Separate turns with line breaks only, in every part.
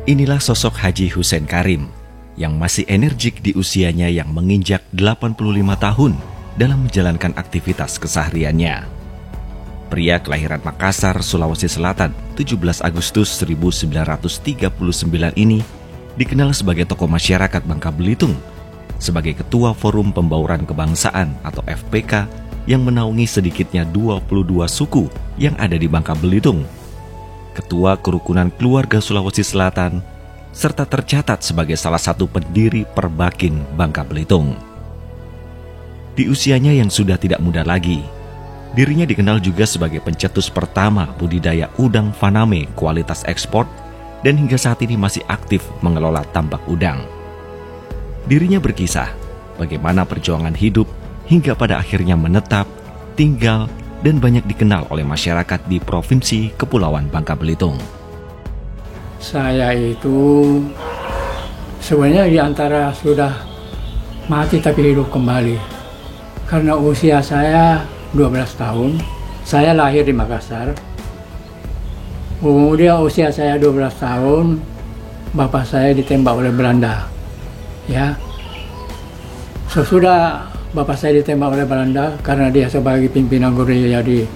Inilah sosok Haji Hussein Karim yang masih energik di usianya yang menginjak 85 tahun dalam menjalankan aktivitas kesehariannya. Pria kelahiran Makassar, Sulawesi Selatan, 17 Agustus 1939 ini dikenal sebagai tokoh masyarakat Bangka Belitung, sebagai Ketua Forum Pembauran Kebangsaan atau FPK yang menaungi sedikitnya 22 suku yang ada di Bangka Belitung, Ketua Kerukunan Keluarga Sulawesi Selatan, serta tercatat sebagai salah satu pendiri Perbakin Bangka Belitung. Di usianya yang sudah tidak muda lagi, dirinya dikenal juga sebagai pencetus pertama budidaya udang Faname kualitas ekspor dan hingga saat ini masih aktif mengelola tambak udang. Dirinya berkisah bagaimana perjuangan hidup hingga pada akhirnya menetap, tinggal, dan banyak dikenal oleh masyarakat di Provinsi Kepulauan Bangka Belitung.
Saya itu sebenarnya di antara sudah mati tapi hidup kembali. Karena usia saya 12 tahun, saya lahir di Makassar. Kemudian usia saya 12 tahun, bapak saya ditembak oleh Belanda. Ya. Sesudah bapak saya ditembak oleh Belanda karena dia sebagai pimpinan gerilya di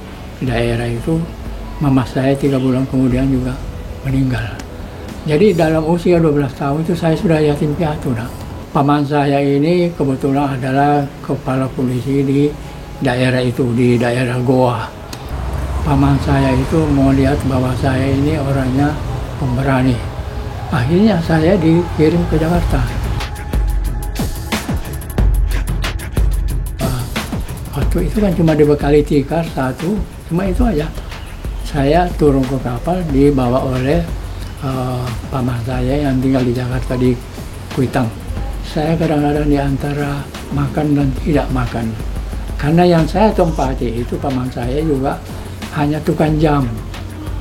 daerah itu, mama saya 3 bulan kemudian juga meninggal. Jadi dalam usia 12 tahun itu saya sudah yatim piatu. Paman saya ini kebetulan adalah kepala polisi di daerah itu, di daerah Goa. Paman saya itu mau lihat bahwa saya ini orangnya pemberani. Akhirnya saya dikirim ke Jakarta. Waktu itu kan cuma dibekali tikar satu, cuma itu aja. Saya turun ke kapal dibawa oleh paman saya yang tinggal di Jakarta di Kuitang. Saya kadang-kadang di antara makan dan tidak makan. Karena yang saya tempati itu paman saya juga hanya tukang jam.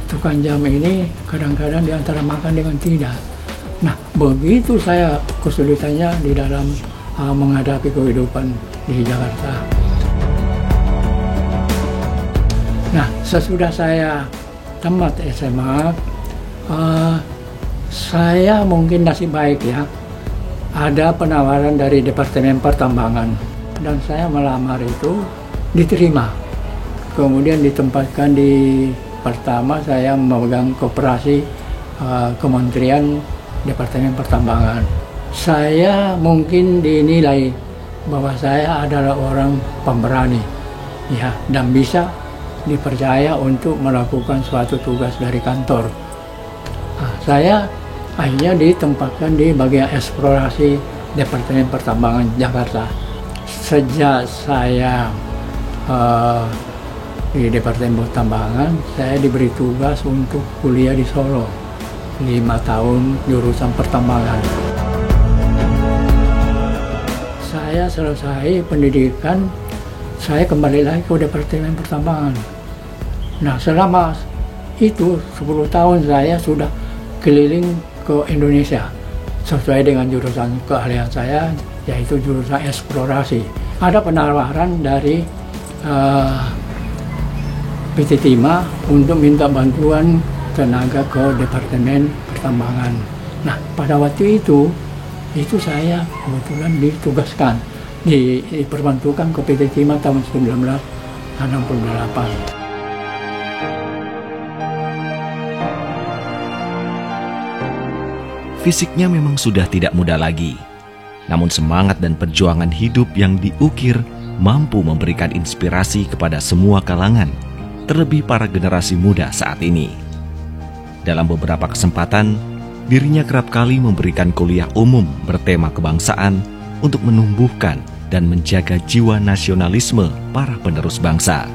Tukang jam ini kadang-kadang di antara makan dengan tidak. Nah, begitu saya kesulitannya di dalam menghadapi kehidupan di Jakarta. Nah, sesudah saya tamat SMA, saya mungkin nasib baik ya. Ada penawaran dari Departemen Pertambangan dan saya melamar itu diterima. Kemudian ditempatkan di pertama saya memegang koperasi Kementerian Departemen Pertambangan. Saya mungkin dinilai bahwa saya adalah orang pemberani ya, dan bisa dipercaya untuk melakukan suatu tugas dari kantor. Nah, saya akhirnya ditempatkan di bagian eksplorasi Departemen Pertambangan Jakarta. Sejak saya di Departemen Pertambangan, saya diberi tugas untuk kuliah di Solo 5 tahun jurusan pertambangan. Saya selesai pendidikan, saya kembali lagi ke Departemen Pertambangan. Nah, selama itu 10 tahun saya sudah keliling ke Indonesia sesuai dengan jurusan keahlian saya, yaitu jurusan eksplorasi. Ada penawaran dari PT Timah untuk minta bantuan tenaga ke Departemen Pertambangan. Nah, pada waktu itu saya kebetulan ditugaskan, diperbantukan ke PT Timah tahun 1968.
Fisiknya memang sudah tidak muda lagi, namun semangat dan perjuangan hidup yang diukir mampu memberikan inspirasi kepada semua kalangan, terlebih para generasi muda saat ini. Dalam beberapa kesempatan, dirinya kerap kali memberikan kuliah umum bertema kebangsaan untuk menumbuhkan dan menjaga jiwa nasionalisme para penerus bangsa.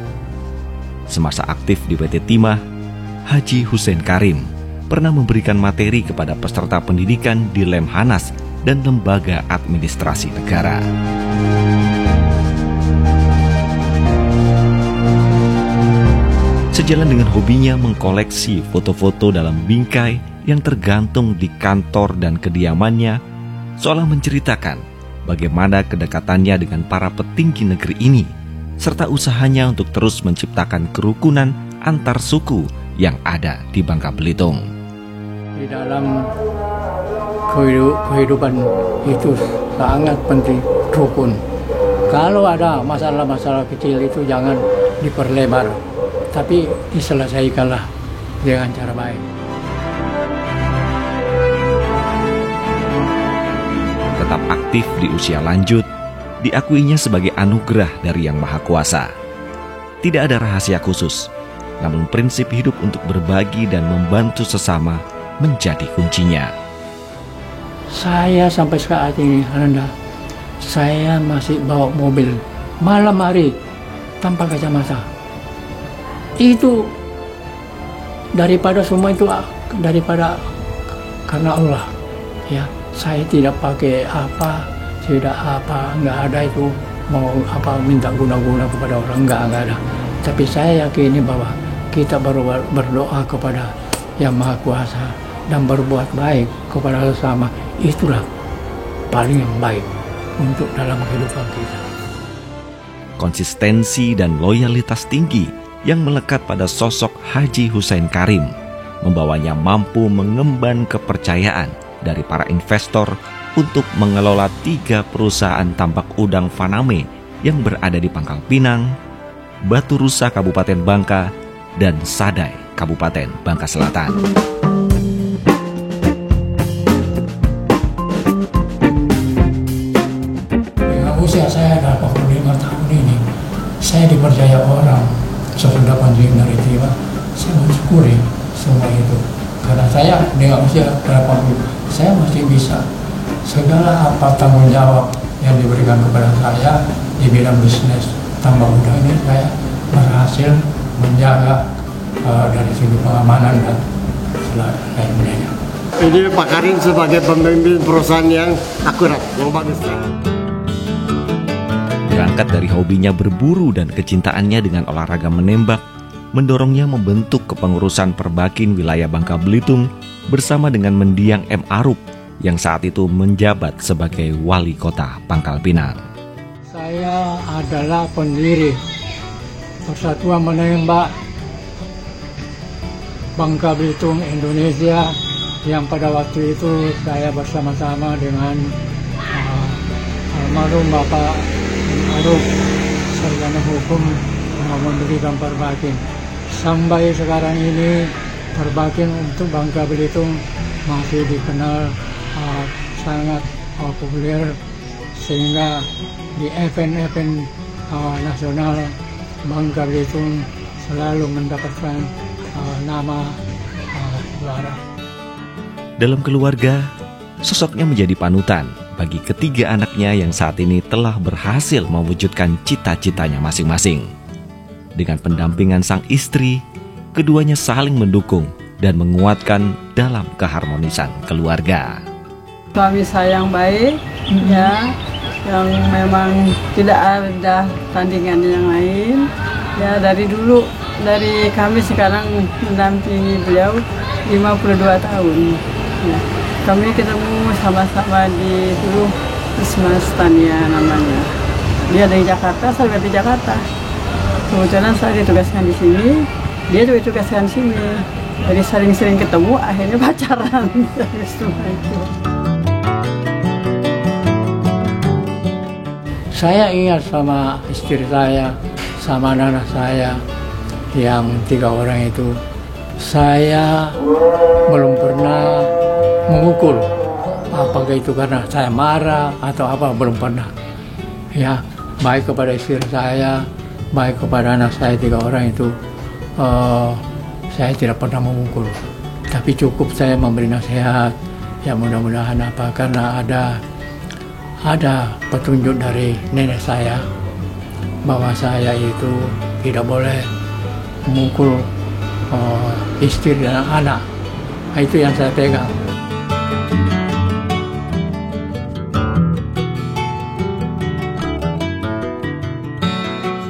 Semasa aktif di PT Timah, Haji Hussein Karim pernah memberikan materi kepada peserta pendidikan di Lemhanas dan Lembaga Administrasi Negara. Sejalan dengan hobinya mengkoleksi foto-foto dalam bingkai yang tergantung di kantor dan kediamannya, seolah menceritakan bagaimana kedekatannya dengan para petinggi negeri ini, serta usahanya untuk terus menciptakan kerukunan antar suku yang ada di Bangka Belitung.
Di dalam kehidupan itu sangat penting, rukun. Kalau ada masalah-masalah kecil itu jangan diperlebar, tapi diselesaikanlah dengan cara baik.
Tetap aktif di usia lanjut, diakuinya sebagai anugerah dari Yang Maha Kuasa. Tidak ada rahasia khusus, namun prinsip hidup untuk berbagi dan membantu sesama menjadi kuncinya.
Saya sampai saat ini, Ananda, saya masih bawa mobil malam hari tanpa kacamata. Itu daripada semua itu daripada karena Allah. Ya, saya tidak pakai apa, nggak ada itu mau apa minta guna-guna kepada orang, nggak ada. Tapi saya yakini bahwa kita baru berdoa kepada Yang Maha Kuasa dan berbuat baik kepada sesama, itulah paling yang baik untuk dalam kehidupan kita.
Konsistensi dan loyalitas tinggi yang melekat pada sosok Haji Hussein Karim membawanya mampu mengemban kepercayaan dari para investor untuk mengelola 3 perusahaan tambak udang Faname yang berada di Pangkal Pinang, Batu Rusa Kabupaten Bangka, dan Sadai Kabupaten Bangka Selatan.
Dengan usia saya 85 tahun ini, saya dipercaya orang sesudah pensiun dari Tiwa, saya mensyukuri semua itu. Karena saya dengan usia 80, saya masih bisa segala apa tanggung jawab yang diberikan kepada saya di bidang bisnis tambak udang ini, saya berhasil menjaga dari segi pengamanan dan lain-lainnya.
Ini Pak Karim sebagai pemimpin perusahaan yang akurat, yang bagus.
Berangkat dari hobinya berburu dan kecintaannya dengan olahraga menembak, mendorongnya membentuk kepengurusan Perbakin wilayah Bangka Belitung bersama dengan mendiang M. Arup yang saat itu menjabat sebagai wali kota Pangkal Pinang.
Saya adalah pendiri Persatuan Menembak Bangka Belitung Indonesia, yang pada waktu itu saya bersama-sama dengan almarhum Bapak Arup, sarjana hukum, mendirikan Perbakin. Sampai sekarang ini Perbakin untuk Bangka Belitung masih dikenal sangat populer, sehingga di event-event nasional Bangka Belitung selalu mendapatkan nama juara.
Dalam keluarga, sosoknya menjadi panutan bagi ketiga anaknya yang saat ini telah berhasil mewujudkan cita-citanya masing-masing. Dengan pendampingan sang istri, keduanya saling mendukung dan menguatkan dalam keharmonisan keluarga.
Suami saya yang baik, ya, yang memang tidak ada tandingan yang lain. Ya, dari dulu, dari kami sekarang mendampingi beliau 52 tahun. Ya, kami ketemu sama-sama di dulu Wisma Stania namanya. Dia dari Jakarta, saya dari Jakarta. Kebetulan saya ditugaskan di sini, dia juga ditugaskan di sini. Jadi sering-sering ketemu, akhirnya pacaran.
Saya ingat sama istri saya, sama anak saya yang 3 orang itu. Saya belum pernah memukul. Apakah itu karena saya marah atau apa, belum pernah. Ya, baik kepada istri saya, baik kepada anak saya 3 orang itu, saya tidak pernah memukul. Tapi cukup saya memberi nasihat. Ya, mudah-mudahan apa, karena ada petunjuk dari nenek saya bahwa saya itu tidak boleh memukul istri dan anak. Itu yang saya pegang.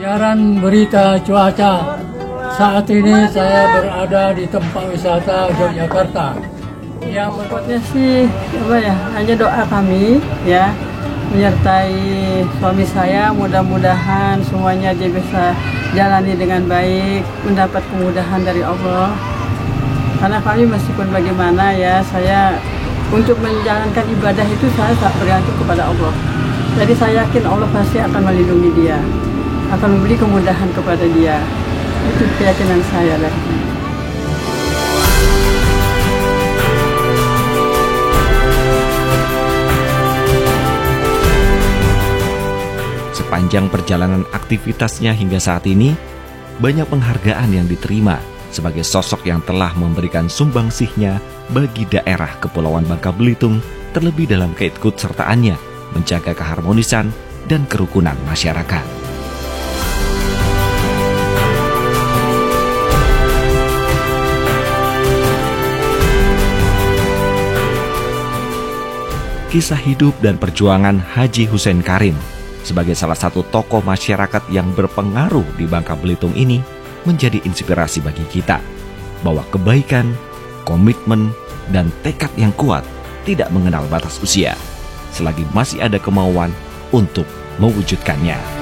Siaran berita cuaca. Saat ini saya berada di tempat wisata Yogyakarta.
Yang pokoknya sih apa ya, hanya doa kami ya, menyertai suami saya, mudah-mudahan semuanya dia bisa jalani dengan baik, mendapat kemudahan dari Allah. Karena kami meskipun bagaimana ya, saya untuk menjalankan ibadah itu saya tak bergantung kepada Allah. Jadi saya yakin Allah pasti akan melindungi dia, akan memberi kemudahan kepada dia. Itu keyakinan saya lah.
Sepanjang perjalanan aktivitasnya hingga saat ini, banyak penghargaan yang diterima sebagai sosok yang telah memberikan sumbangsihnya bagi daerah Kepulauan Bangka Belitung, terlebih dalam keikutsertaannya menjaga keharmonisan dan kerukunan masyarakat. Kisah hidup dan perjuangan Haji Hussein Karim sebagai salah satu tokoh masyarakat yang berpengaruh di Bangka Belitung ini menjadi inspirasi bagi kita bahwa kebaikan, komitmen, dan tekad yang kuat tidak mengenal batas usia selagi masih ada kemauan untuk mewujudkannya.